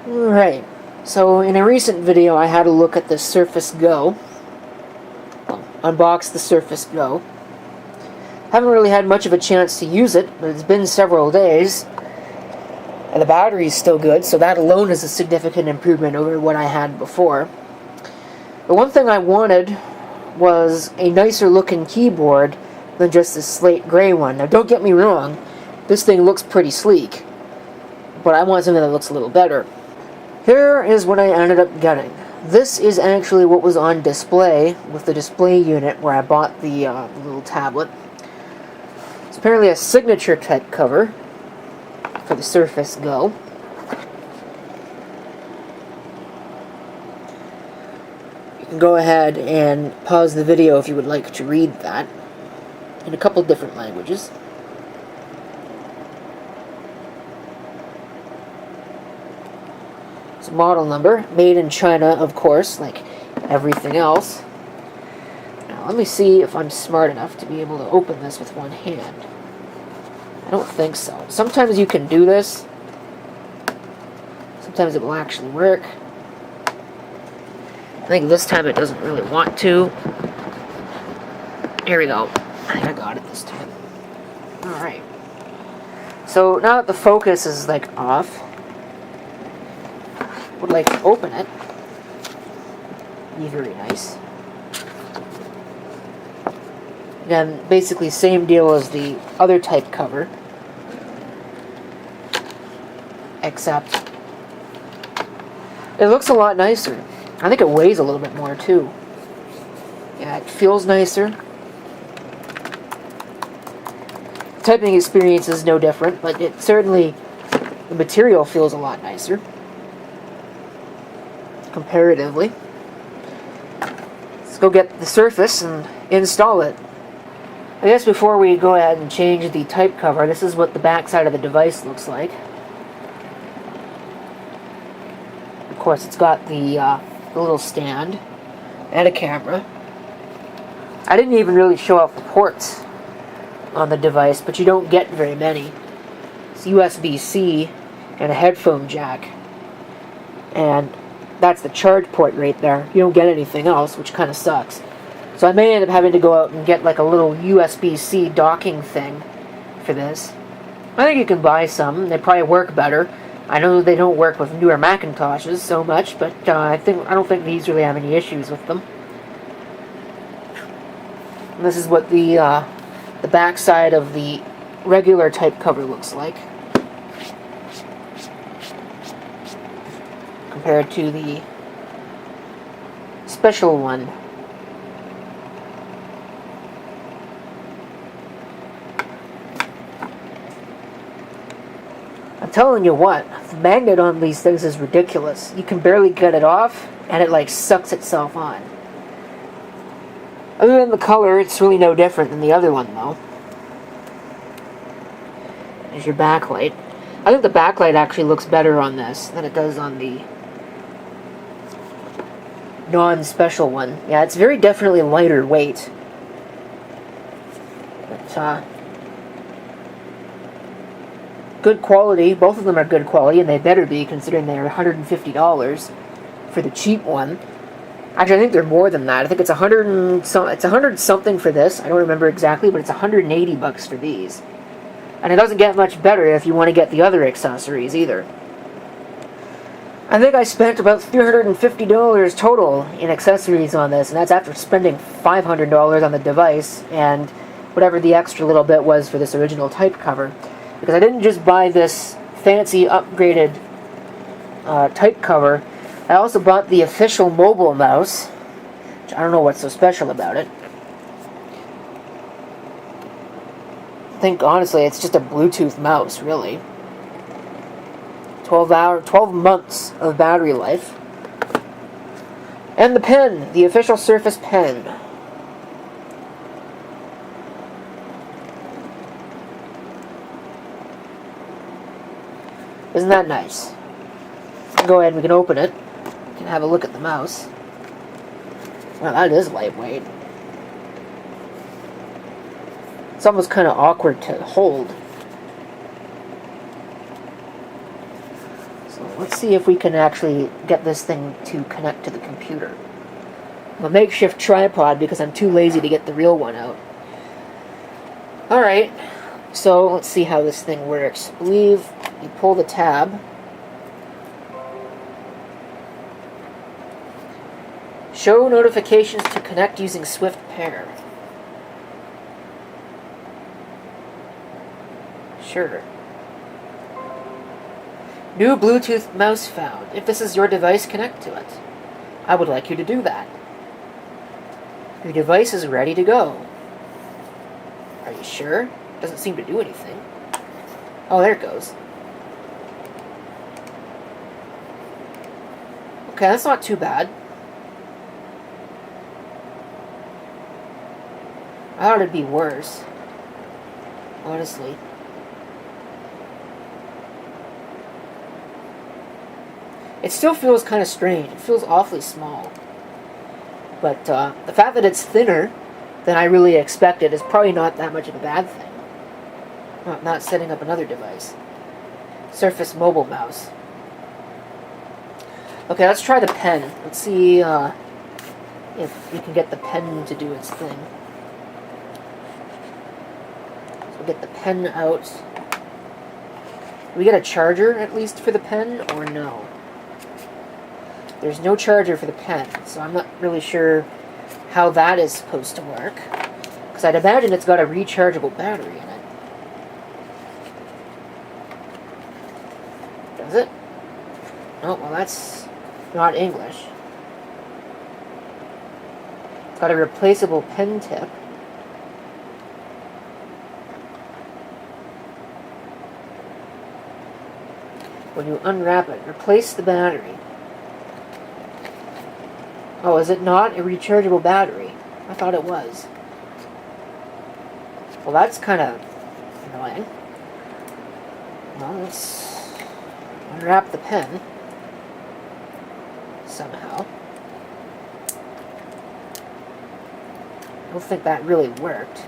Alright, so in a recent video I had a look at the Surface Go. Well, unboxed the Surface Go. Haven't really had much of a chance to use it, but it's been several days. And the battery's still good, so that alone is a significant improvement over what I had before. The one thing I wanted was a nicer looking keyboard than just this slate gray one. Now don't get me wrong, this thing looks pretty sleek, but I want something that looks a little better. Here is what I ended up getting. This is actually what was on display with the display unit where I bought the little tablet. It's apparently a signature type cover for the Surface Go. You can go ahead and pause the video if you would like to read that in a couple different languages. It's a model number, made in China, of course, like everything else. Now, let me see if I'm smart enough to be able to open this with one hand. I don't think so. Sometimes you can do this. Sometimes it will actually work. I think this time it doesn't really want to. Here we go. I think I got it this time. Alright. So now that the focus is like off, I would like to open it. Be very nice. Again, basically same deal as the other type cover, except it looks a lot nicer. I think it weighs a little bit more too. Yeah, it feels nicer. The typing experience is no different, but it certainly, the material feels a lot nicer comparatively. Let's go get the Surface and install it. I guess before we go ahead and change the type cover, this is what the back side of the device looks like. Of course, it's got the little stand and a camera. I didn't even really show off the ports on the device, but you don't get very many. It's USB-C and a headphone jack. And that's the charge port right there. You don't get anything else, which kind of sucks. So I may end up having to go out and get like a little USB-C docking thing for this. I think you can buy some. They probably work better. I know they don't work with newer Macintoshes so much, but I don't think these really have any issues with them. And this is what the back side of the regular type cover looks like compared to the special one. I'm telling you what, the magnet on these things is ridiculous. You can barely get it off, and it like sucks itself on. Other than the color, it's really no different than the other one, though. There's your backlight. I think the backlight actually looks better on this than it does on the non-special one. Yeah, it's very definitely lighter weight. But, good quality. Both of them are good quality, and they better be, considering they're $150 for the cheap one. Actually, I think they're more than that. I think it's it's 100 something for this. I don't remember exactly, but it's $180 for these. And it doesn't get much better if you want to get the other accessories either. I think I spent about $350 total in accessories on this, and that's after spending $500 on the device and whatever the extra little bit was for this original type cover. Because I didn't just buy this fancy upgraded type cover, I also bought the official mobile mouse, which I don't know what's so special about it. I think, honestly, it's just a Bluetooth mouse, really. 12 months of battery life. And the pen, the official Surface pen. Isn't that nice? Go ahead and we can open it. We can have a look at the mouse. Wow, that is lightweight. It's almost kind of awkward to hold. So let's see if we can actually get this thing to connect to the computer. A makeshift tripod because I'm too lazy to get the real one out. Alright, so let's see how this thing works. I believe you pull the tab. Show notifications to connect using Swift Pair. Sure. New Bluetooth mouse found. If this is your device, connect to it. I would like you to do that. Your device is ready to go. Are you sure? Doesn't seem to do anything. Oh, there it goes. Okay, that's not too bad. I thought it'd be worse. Honestly. It still feels kind of strange. It feels awfully small. But the fact that it's thinner than I really expected is probably not that much of a bad thing. Not setting up another device. Surface Mobile Mouse. Okay, let's try the pen. Let's see if we can get the pen to do its thing. So we'll get the pen out. Do we get a charger, at least, for the pen, or no? There's no charger for the pen, so I'm not really sure how that is supposed to work. Because I'd imagine it's got a rechargeable battery in it. Does it? Oh, well, that's not English. It's got a replaceable pen tip. When you unwrap it, replace the battery. Oh, is it not a rechargeable battery? I thought it was. Well, that's kind of annoying. Well, let's unwrap the pen. Somehow. I don't think that really worked.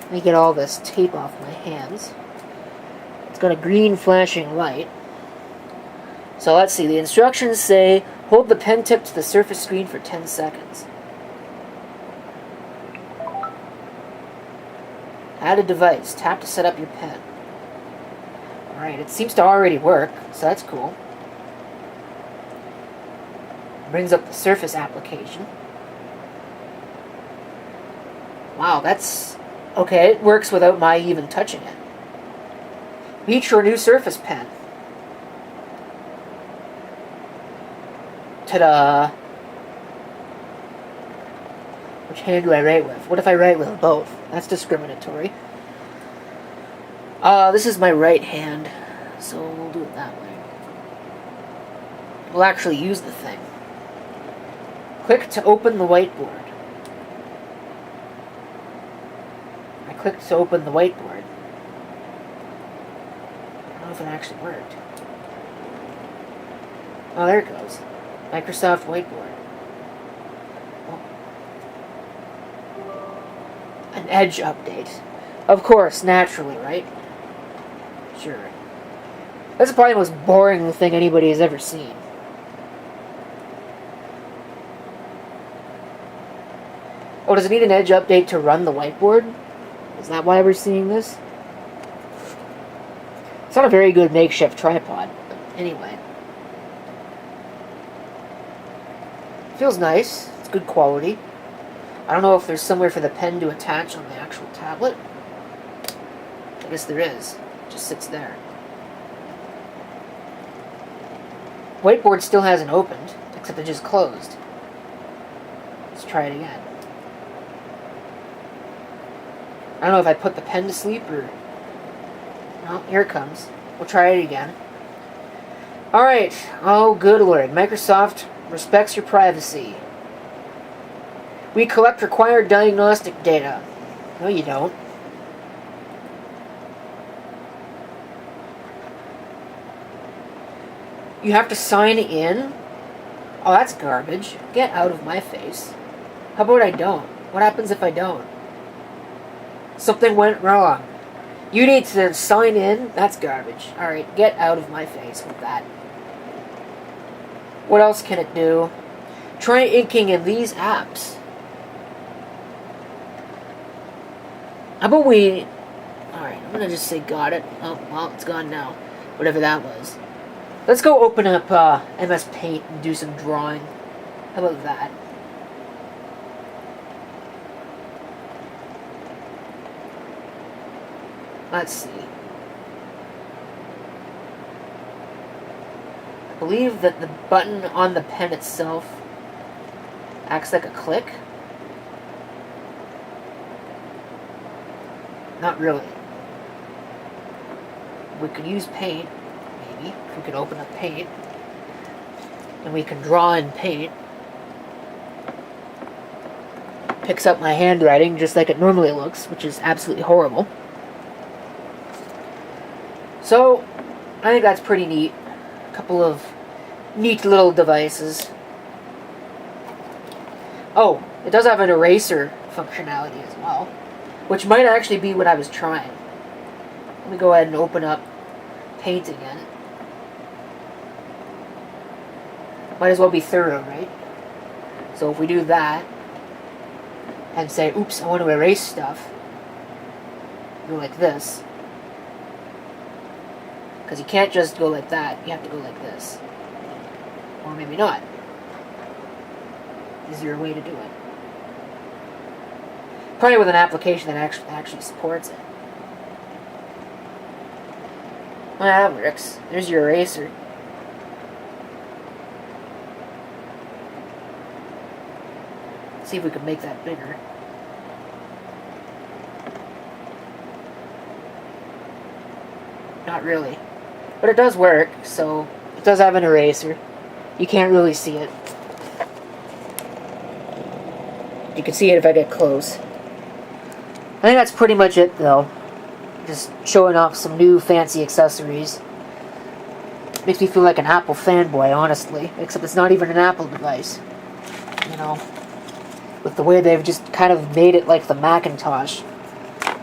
Let me get all this tape off my hands. It's got a green flashing light. So let's see, the instructions say, hold the pen tip to the surface screen for 10 seconds. Add a device. Tap to set up your pen. Alright, it seems to already work, so that's cool. Brings up the Surface application. Wow, that's... okay, it works without my even touching it. Meet your new Surface pen. Ta-da! Which hand do I write with? What if I write with both? That's discriminatory. This is my right hand, so we'll do it that way. We'll actually use the thing. Click to open the whiteboard. I clicked to open the whiteboard. I don't know if it actually worked. Oh, there it goes. Microsoft Whiteboard. Oh. An Edge update. Of course, naturally, right? Sure. That's probably the most boring thing anybody has ever seen. Oh, does it need an Edge update to run the whiteboard? Is that why we're seeing this? It's not a very good makeshift tripod, but anyway. Feels nice. It's good quality. I don't know if there's somewhere for the pen to attach on the actual tablet. I guess there is. It just sits there. Whiteboard still hasn't opened, except it just closed. Let's try it again. I don't know if I put the pen to sleep or... No, here it comes. We'll try it again. Alright. Oh, good lord. Microsoft respects your privacy. We collect required diagnostic data. No, you don't. You have to sign in? Oh, that's garbage. Get out of my face. How about I don't? What happens if I don't? Something went wrong. You need to sign in? That's garbage. Alright, get out of my face with that. What else can it do? Try inking in these apps. How about we... Alright, I'm gonna just say got it. Oh, well, it's gone now. Whatever that was. Let's go open up MS Paint and do some drawing. How about that? Let's see. I believe that the button on the pen itself acts like a click. Not really. We could use Paint, maybe. If we could open up Paint. And we can draw in Paint. Picks up my handwriting just like it normally looks, which is absolutely horrible. So, I think that's pretty neat. A couple of neat little devices. Oh, it does have an eraser functionality as well, which might actually be what I was trying. Let me go ahead and open up Paint again. Might as well be thorough, right? So if we do that, and say, oops, I want to erase stuff, go like this. Because you can't just go like that, you have to go like this. Or maybe not. Is there a way to do it? Probably with an application that actually supports it. Well, that works. There's your eraser. Let's see if we can make that bigger. Not really. But it does work, so it does have an eraser. You can't really see it. You can see it if I get close. I think that's pretty much it, though. Just showing off some new fancy accessories. Makes me feel like an Apple fanboy, honestly. Except it's not even an Apple device. You know, with the way they've just kind of made it like the Macintosh.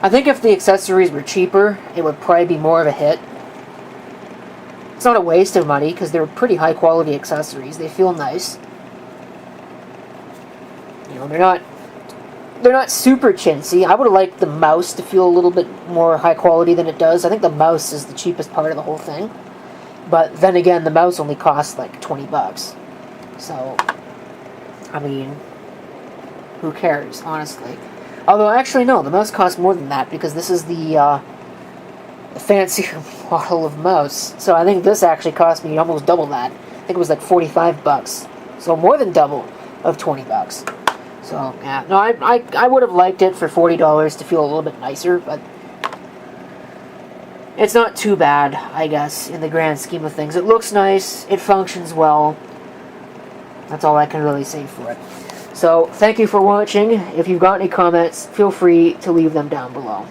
I think if the accessories were cheaper, it would probably be more of a hit. It's not a waste of money, because they're pretty high quality accessories. They feel nice. You know, they're not super chintzy. I would have liked the mouse to feel a little bit more high quality than it does. I think the mouse is the cheapest part of the whole thing. But then again, the mouse only costs like $20. So, I mean, who cares, honestly? Although, actually, no, the mouse costs more than that, because this is the fancier model of mouse. So I think this actually cost me almost double that. I think it was like $45. So more than double of $20. So, yeah. No, I would have liked it for $40 to feel a little bit nicer, but it's not too bad, I guess, in the grand scheme of things. It looks nice. It functions well. That's all I can really say for it. So, thank you for watching. If you've got any comments, feel free to leave them down below.